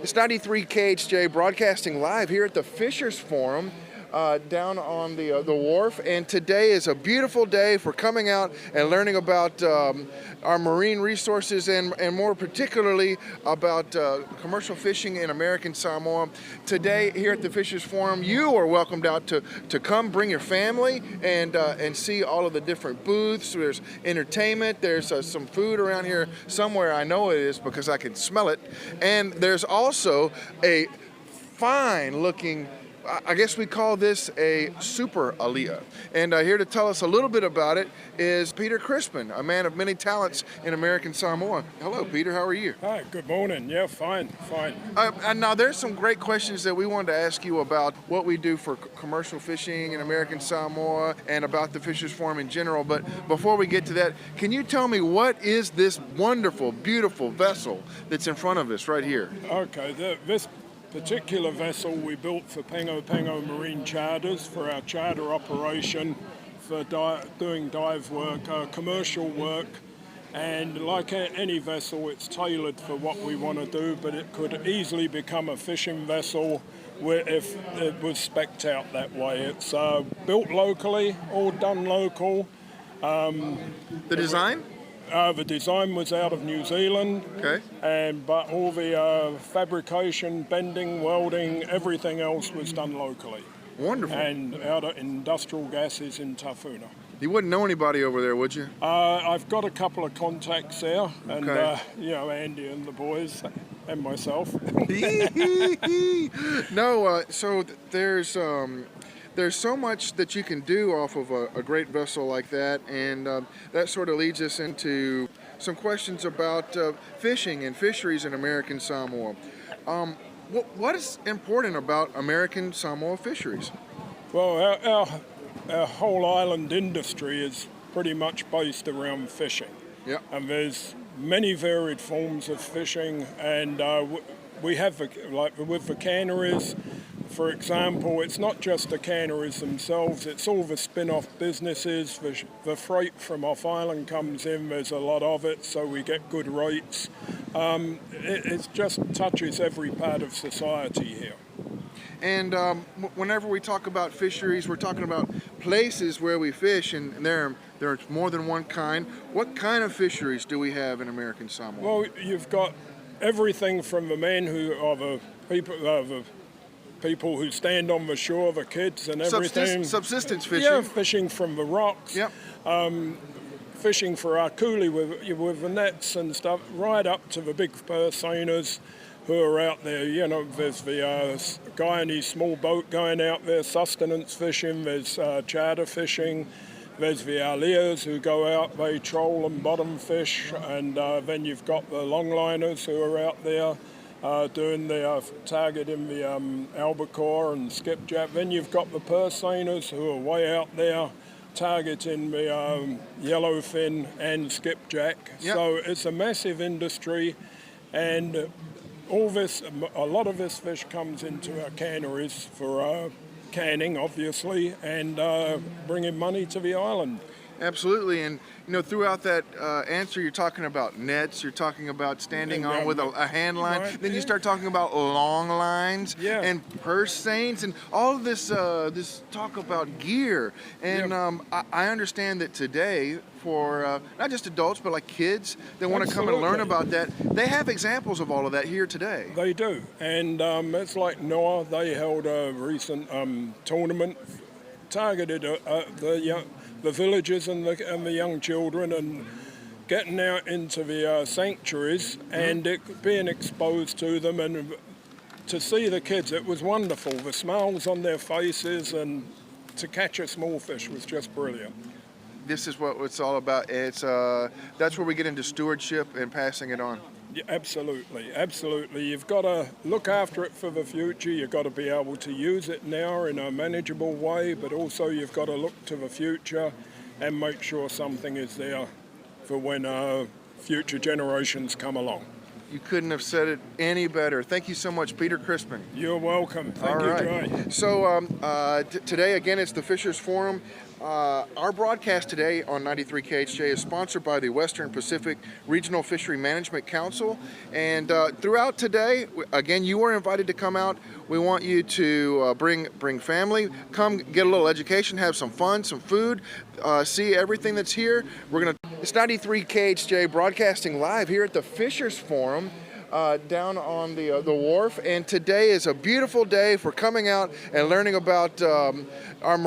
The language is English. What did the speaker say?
It's 93 KHJ broadcasting live here at the Fishers Forum down on the wharf, and today is a beautiful day for coming out and learning about our marine resources and more particularly about commercial fishing in American Samoa. Today here at the Fishers Forum, you are welcomed out to come bring your family and see all of the different booths. There's entertainment, there's some food around here somewhere, I know it is because I can smell it, and there's also a fine looking, I guess we call this a super aliyah. And here to tell us a little bit about it is Peter Crispin, a man of many talents in American Samoa. Hello, Peter. How are you? Hi, good morning. Yeah, fine. And now there's some great questions that we wanted to ask you about what we do for commercial fishing in American Samoa and about the Fishers Forum in general. But before we get to that, can you tell me what is this wonderful, beautiful vessel that's in front of us right here? Okay, this particular vessel we built for Pago Marine Charters for our charter operation for doing dive work, commercial work, and like any vessel it's tailored for what we want to do, but it could easily become a fishing vessel if it was spec'd out that way. It's built locally, all done local. The design? The design was out of New Zealand, okay, but all the fabrication, bending, welding, everything else was done locally. Wonderful. And out of industrial gases in Tafuna. You wouldn't know anybody over there, would you? I've got a couple of contacts there, and okay. Andy and the boys and myself. No, so there's so much that you can do off of a great vessel like that, and that sort of leads us into some questions about fishing and fisheries in American Samoa. What is important about American Samoa fisheries? Well, our whole island industry is pretty much based around fishing. Yeah. And there's many varied forms of fishing, and we have, like with the canneries, for example, it's not just the canneries themselves, it's all the spin-off businesses. The freight from off-island comes in, there's a lot of it, so we get good rates. It just touches every part of society here. And whenever we talk about fisheries, we're talking about places where we fish, and there's more than one kind. What kind of fisheries do we have in American Samoa? Well, you've got everything from the men who are the people who stand on the shore, the kids and everything. Subsistence fishing. Yeah, fishing from the rocks. Yep. Fishing for our coolie with the nets and stuff, right up to the big purse seiners who are out there. You know, there's the guy in his small boat going out there, sustenance fishing. There's charter fishing. There's the aliyahs who go out, they troll and bottom fish, and then you've got the longliners who are out there doing the targeting the albacore and skipjack. Then you've got the purse seiners who are way out there targeting the yellowfin and skipjack. Yep. So it's a massive industry, and a lot of this fish comes into our canneries for canning, obviously, and bringing money to the island. Absolutely, and throughout that answer, you're talking about nets, you're talking about standing on with a hand line, right, then you start talking about long lines and purse seines, and all of this talk about gear. And I understand that today, for not just adults, but like kids that want to come and learn about that, they have examples of all of that here today. They do, and it's like Noah, they held a recent tournament targeted the villagers and the young children, and getting out into the sanctuaries and being exposed to them, and to see the kids, it was wonderful. The smiles on their faces, and to catch a small fish was just brilliant. This is what it's all about. It's that's where we get into stewardship and passing it on. Yeah, absolutely. You've got to look after it for the future. You've got to be able to use it now in a manageable way, but also you've got to look to the future and make sure something is there for when future generations come along. You couldn't have said it any better. Thank you so much, Peter Crispin. You're welcome. Thank All you, right. Dre. So today, again, it's the Fishers Forum. Our broadcast today on 93 KHJ is sponsored by the Western Pacific Regional Fishery Management Council. And throughout today, again, you are invited to come out. We want you to bring family, come get a little education, have some fun, some food, see everything that's here. It's 93 KHJ broadcasting live here at the Fishers Forum. Down on the wharf, and today is a beautiful day for coming out and learning about our marine